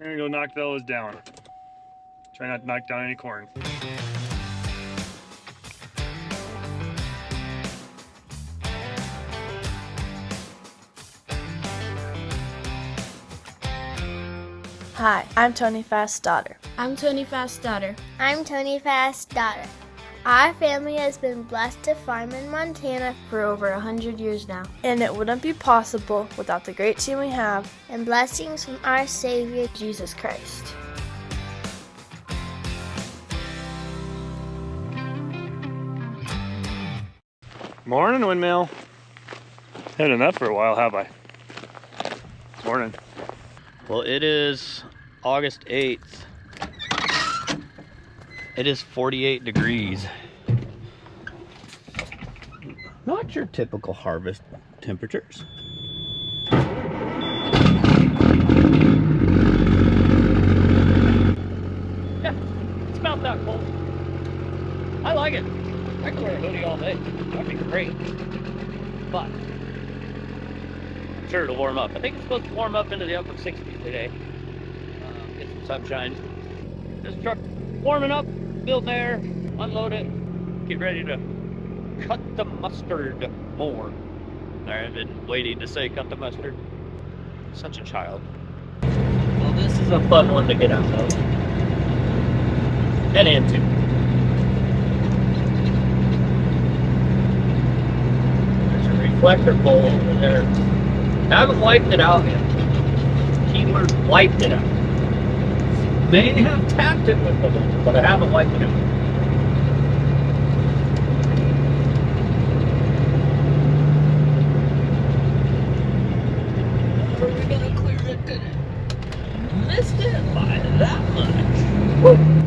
We're gonna go knock those down. Try not to knock down any corn. Hi, I'm Tony Fast's daughter. I'm Tony Fast's daughter. I'm Tony Fast's daughter. Our family has been blessed to farm in Montana For over 100 years now. And it wouldn't be possible without the great team we have and blessings from our Savior, Jesus Christ. Morning, windmill. Haven't done that for a while, have I? Morning. Well, it is August 8th. It is 48 degrees. Not your typical harvest temperatures. Yeah, it's about that cold. I like it. I can wear a hoodie all day. That'd be great. But I'm sure it'll warm up. I think it's supposed to warm up into the upper 60s today. Get some sunshine. This truck warming up, building air, unload it, get ready to cut the mustard more. I've been waiting to say cut the mustard. Such a child. Well, this is a fun one to get out of. And into. There's a reflector pole over there. I haven't wiped it out yet. Keyword, wiped it out. May have tapped it with the hole, but I haven't wiped it out. Are we gonna clear it today? Missed it by that much. Woo.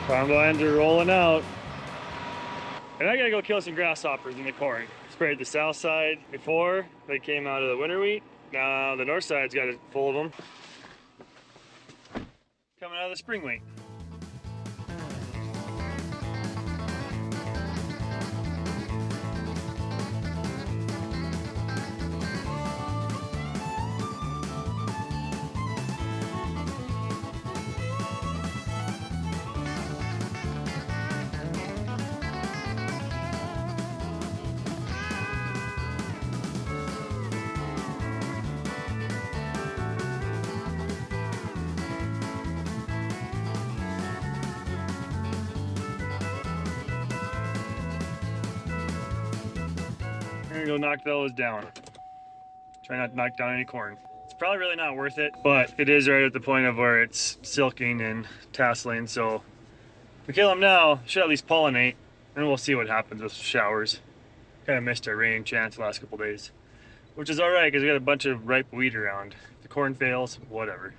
Combines are rolling out. And I gotta go kill some grasshoppers in the corn. Sprayed the south side before they came out of the winter wheat. Now the north side's got it full of them. Coming out of the spring wheat. We're gonna go knock those down. Try not to knock down any corn. It's probably really not worth it, but it is right at the point of where it's silking and tasseling, so if we kill them now, should at least pollinate, and we'll see what happens with showers. Kind of missed our rain chance the last couple days, which is alright because we got a bunch of ripe wheat around. If the corn fails, whatever.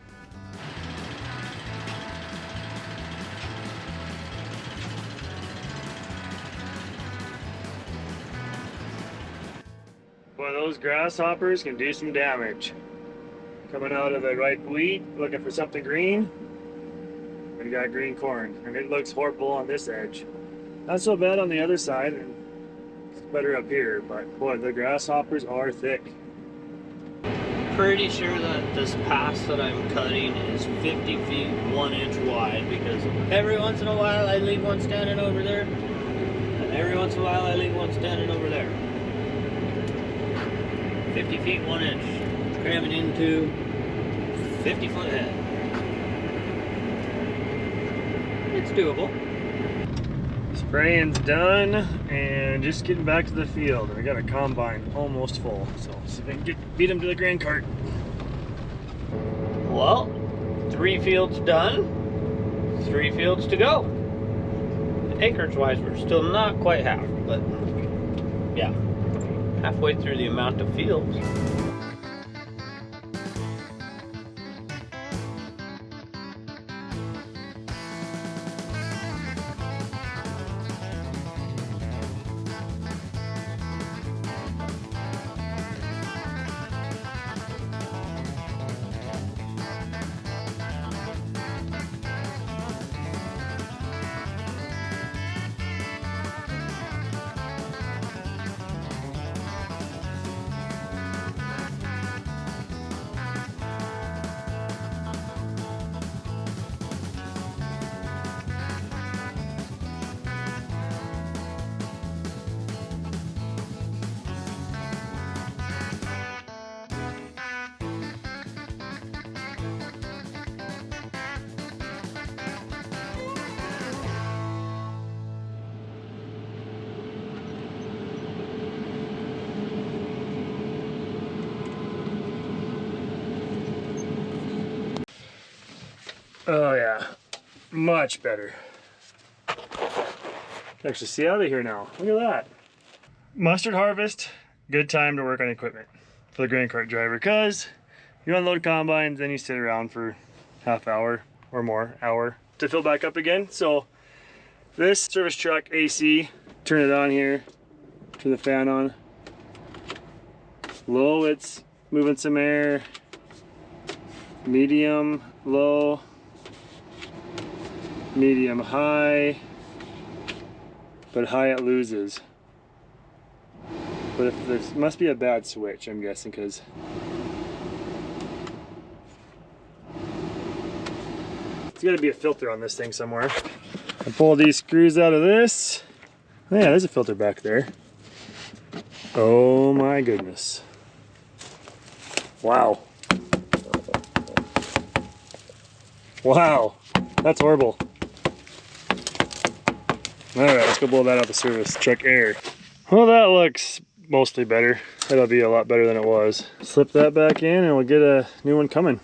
Boy, those grasshoppers can do some damage. Coming out of the ripe wheat, looking for something green. We got green corn, and it looks horrible on this edge. Not so bad on the other side, and it's better up here, but boy, the grasshoppers are thick. Pretty sure that this pass that I'm cutting is 50 feet 1 inch wide, because every once in a while I leave one standing over there, and every once in a while I leave one standing over there. 50 feet 1 inch, cramming into 50-foot head. It's doable. Spraying's done, and just getting back to the field. And I got a combine almost full, so see if I can beat him to the grain cart. Well, 3 fields done, 3 fields to go. Acreage wise, we're still not quite half, but yeah. halfway through the amount of fields. Oh yeah, much better. Actually see out of here now. Look at that. Mustard harvest, good time to work on equipment for the grain cart driver, because you unload combines, then you sit around for half hour or more, hour to fill back up again. So this service truck AC, turn it on here, turn the fan on. Low, it's moving some air. Medium, low. Medium, high. But high it loses. But if there must be a bad switch, I'm guessing, because there's got to be a filter on this thing somewhere. I pull these screws out of this. Oh, yeah, there's a filter back there. Oh my goodness. Wow. Wow, that's horrible. Alright, let's go blow that out the service truck air. Well, that looks mostly better. That'll be a lot better than it was. Slip that back in and we'll get a new one coming.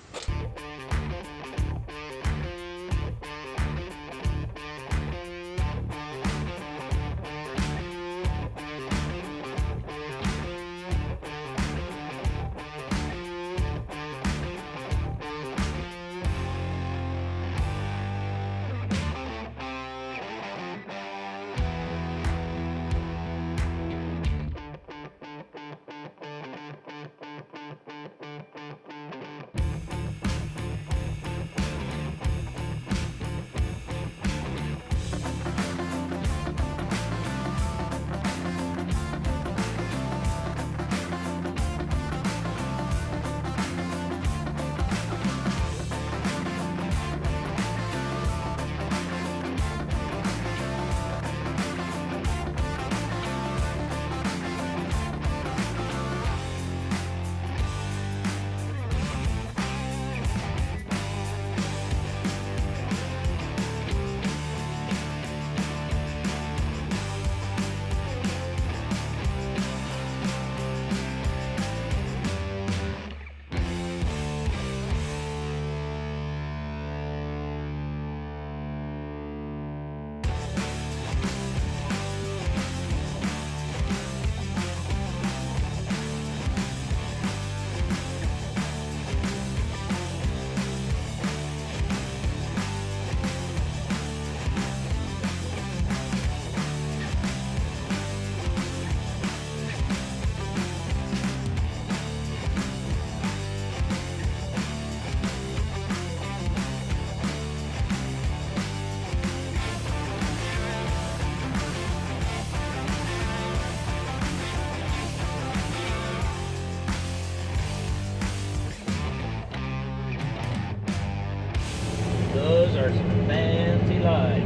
Those are some fancy lights.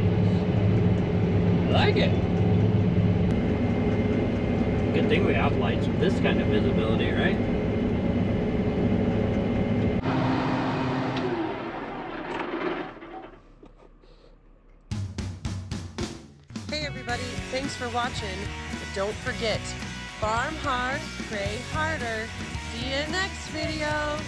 I like it. Good thing we have lights with this kind of visibility, right? Hey everybody, thanks for watching. But don't forget, farm hard, pray harder. See you next video.